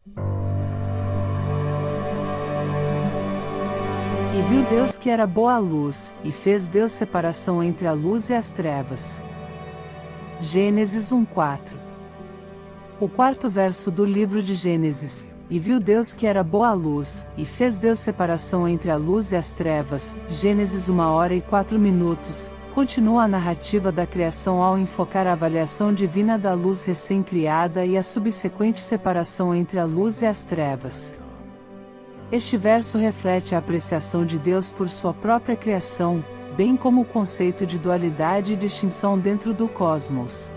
E viu Deus que era boa a luz, e fez Deus separação entre a luz e as trevas. Gênesis 1:4. O quarto verso do livro de Gênesis. E viu Deus que era boa a luz, e fez Deus separação entre a luz e as trevas. Gênesis 1h04. Continua a narrativa da criação ao enfocar a avaliação divina da luz recém-criada e a subsequente separação entre a luz e as trevas. Este verso reflete a apreciação de Deus por sua própria criação, bem como o conceito de dualidade e distinção dentro do cosmos.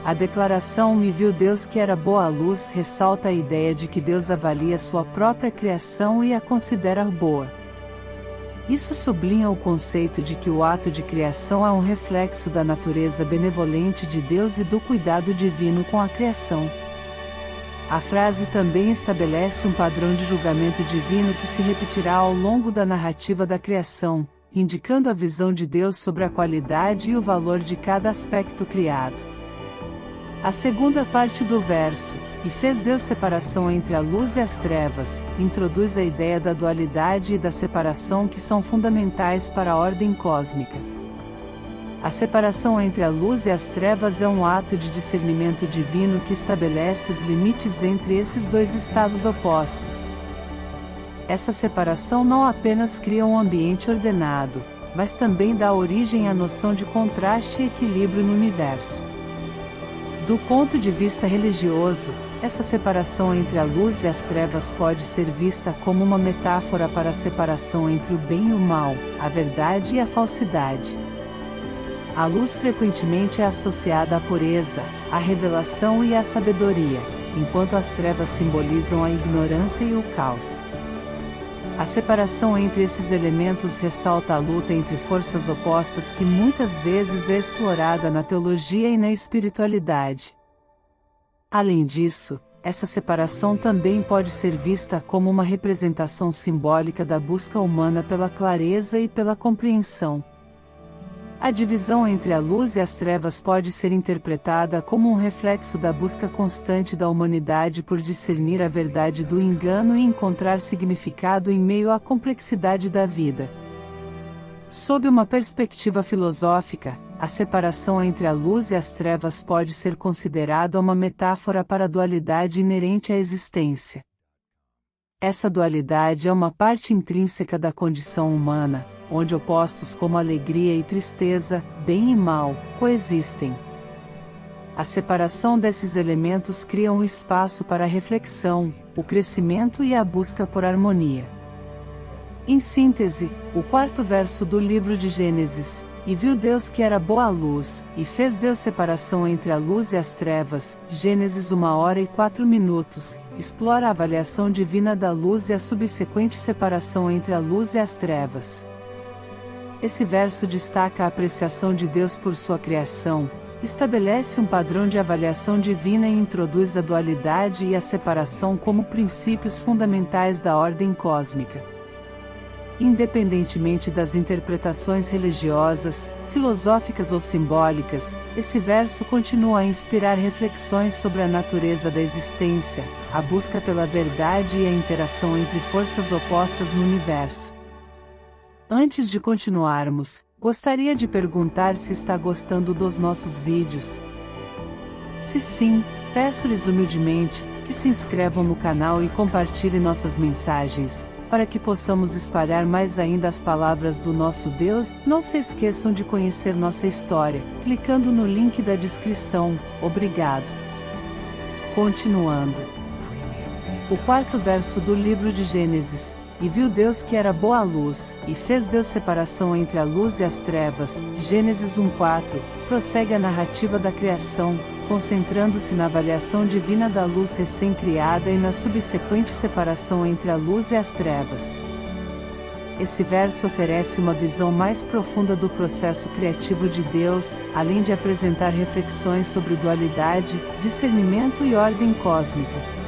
A declaração "e viu Deus que era boa a luz" ressalta a ideia de que Deus avalia sua própria criação e a considera boa. Isso sublinha o conceito de que o ato de criação é um reflexo da natureza benevolente de Deus e do cuidado divino com a criação. A frase também estabelece um padrão de julgamento divino que se repetirá ao longo da narrativa da criação, indicando a visão de Deus sobre a qualidade e o valor de cada aspecto criado. A segunda parte do verso, "e fez Deus separação entre a luz e as trevas", introduz a ideia da dualidade e da separação que são fundamentais para a ordem cósmica. A separação entre a luz e as trevas é um ato de discernimento divino que estabelece os limites entre esses dois estados opostos. Essa separação não apenas cria um ambiente ordenado, mas também dá origem à noção de contraste e equilíbrio no universo. Do ponto de vista religioso, essa separação entre a luz e as trevas pode ser vista como uma metáfora para a separação entre o bem e o mal, a verdade e a falsidade. A luz frequentemente é associada à pureza, à revelação e à sabedoria, enquanto as trevas simbolizam a ignorância e o caos. A separação entre esses elementos ressalta a luta entre forças opostas que muitas vezes é explorada na teologia e na espiritualidade. Além disso, essa separação também pode ser vista como uma representação simbólica da busca humana pela clareza e pela compreensão. A divisão entre a luz e as trevas pode ser interpretada como um reflexo da busca constante da humanidade por discernir a verdade do engano e encontrar significado em meio à complexidade da vida. Sob uma perspectiva filosófica, a separação entre a luz e as trevas pode ser considerada uma metáfora para a dualidade inerente à existência. Essa dualidade é uma parte intrínseca da condição humana, onde opostos como alegria e tristeza, bem e mal, coexistem. A separação desses elementos cria um espaço para a reflexão, o crescimento e a busca por harmonia. Em síntese, o quarto verso do livro de Gênesis, "E viu Deus que era boa a luz, e fez Deus separação entre a luz e as trevas", Gênesis 1h04, explora a avaliação divina da luz e a subsequente separação entre a luz e as trevas. Esse verso destaca a apreciação de Deus por sua criação, estabelece um padrão de avaliação divina e introduz a dualidade e a separação como princípios fundamentais da ordem cósmica. Independentemente das interpretações religiosas, filosóficas ou simbólicas, esse verso continua a inspirar reflexões sobre a natureza da existência, a busca pela verdade e a interação entre forças opostas no universo. Antes de continuarmos, gostaria de perguntar se está gostando dos nossos vídeos. Se sim, peço-lhes humildemente que se inscrevam no canal e compartilhem nossas mensagens, para que possamos espalhar mais ainda as palavras do nosso Deus. Não se esqueçam de conhecer nossa história, clicando no link da descrição. Obrigado. Continuando. O quarto verso do livro de Gênesis. "E viu Deus que era boa a luz, e fez Deus separação entre a luz e as trevas", Gênesis 1:4, prossegue a narrativa da criação, concentrando-se na avaliação divina da luz recém-criada e na subsequente separação entre a luz e as trevas. Esse verso oferece uma visão mais profunda do processo criativo de Deus, além de apresentar reflexões sobre dualidade, discernimento e ordem cósmica.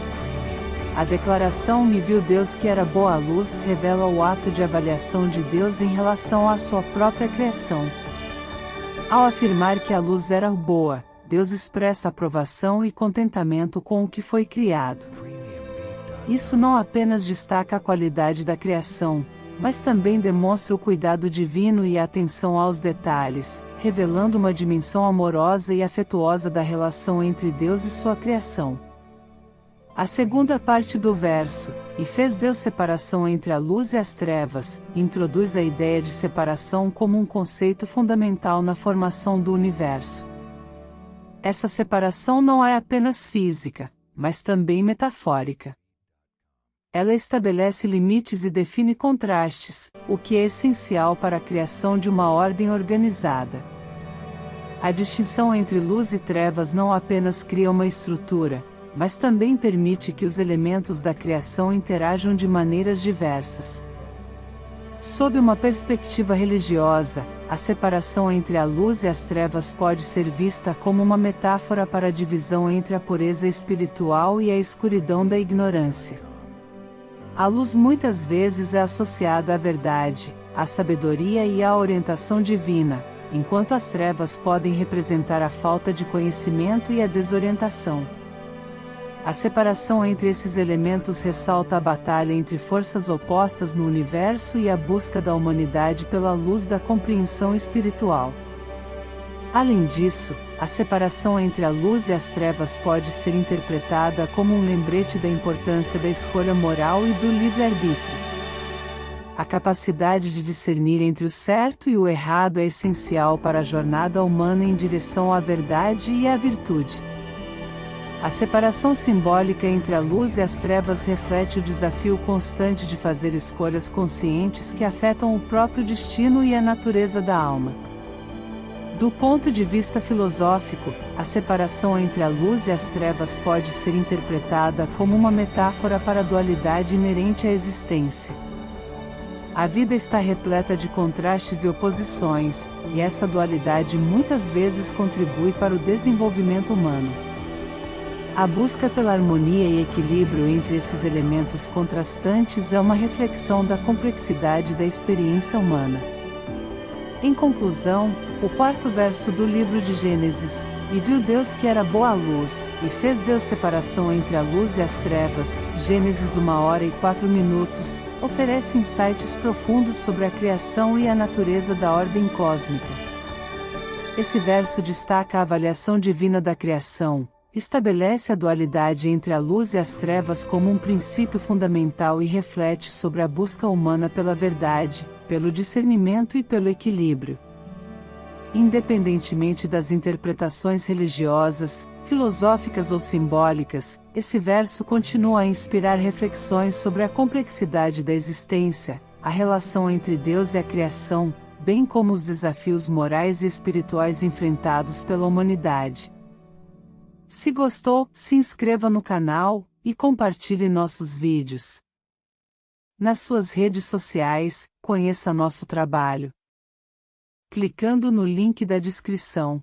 A declaração "E viu Deus que era boa a luz" revela o ato de avaliação de Deus em relação à sua própria criação. Ao afirmar que a luz era boa, Deus expressa aprovação e contentamento com o que foi criado. Isso não apenas destaca a qualidade da criação, mas também demonstra o cuidado divino e a atenção aos detalhes, revelando uma dimensão amorosa e afetuosa da relação entre Deus e sua criação. A segunda parte do verso, "E fez Deus separação entre a luz e as trevas", introduz a ideia de separação como um conceito fundamental na formação do universo. Essa separação não é apenas física, mas também metafórica. Ela estabelece limites e define contrastes, o que é essencial para a criação de uma ordem organizada. A distinção entre luz e trevas não apenas cria uma estrutura, mas também permite que os elementos da criação interajam de maneiras diversas. Sob uma perspectiva religiosa, a separação entre a luz e as trevas pode ser vista como uma metáfora para a divisão entre a pureza espiritual e a escuridão da ignorância. A luz muitas vezes é associada à verdade, à sabedoria e à orientação divina, enquanto as trevas podem representar a falta de conhecimento e a desorientação. A separação entre esses elementos ressalta a batalha entre forças opostas no universo e a busca da humanidade pela luz da compreensão espiritual. Além disso, a separação entre a luz e as trevas pode ser interpretada como um lembrete da importância da escolha moral e do livre-arbítrio. A capacidade de discernir entre o certo e o errado é essencial para a jornada humana em direção à verdade e à virtude. A separação simbólica entre a luz e as trevas reflete o desafio constante de fazer escolhas conscientes que afetam o próprio destino e a natureza da alma. Do ponto de vista filosófico, a separação entre a luz e as trevas pode ser interpretada como uma metáfora para a dualidade inerente à existência. A vida está repleta de contrastes e oposições, e essa dualidade muitas vezes contribui para o desenvolvimento humano. A busca pela harmonia e equilíbrio entre esses elementos contrastantes é uma reflexão da complexidade da experiência humana. Em conclusão, o quarto verso do livro de Gênesis, "E viu Deus que era boa a luz, e fez Deus separação entre a luz e as trevas", Gênesis 1h04, oferece insights profundos sobre a criação e a natureza da ordem cósmica. Esse verso destaca a avaliação divina da criação, estabelece a dualidade entre a luz e as trevas como um princípio fundamental e reflete sobre a busca humana pela verdade, pelo discernimento e pelo equilíbrio. Independentemente das interpretações religiosas, filosóficas ou simbólicas, esse verso continua a inspirar reflexões sobre a complexidade da existência, a relação entre Deus e a criação, bem como os desafios morais e espirituais enfrentados pela humanidade. Se gostou, se inscreva no canal e compartilhe nossos vídeos. Nas suas redes sociais, conheça nosso trabalho clicando no link da descrição.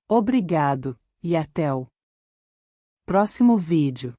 Obrigado, e até o próximo vídeo.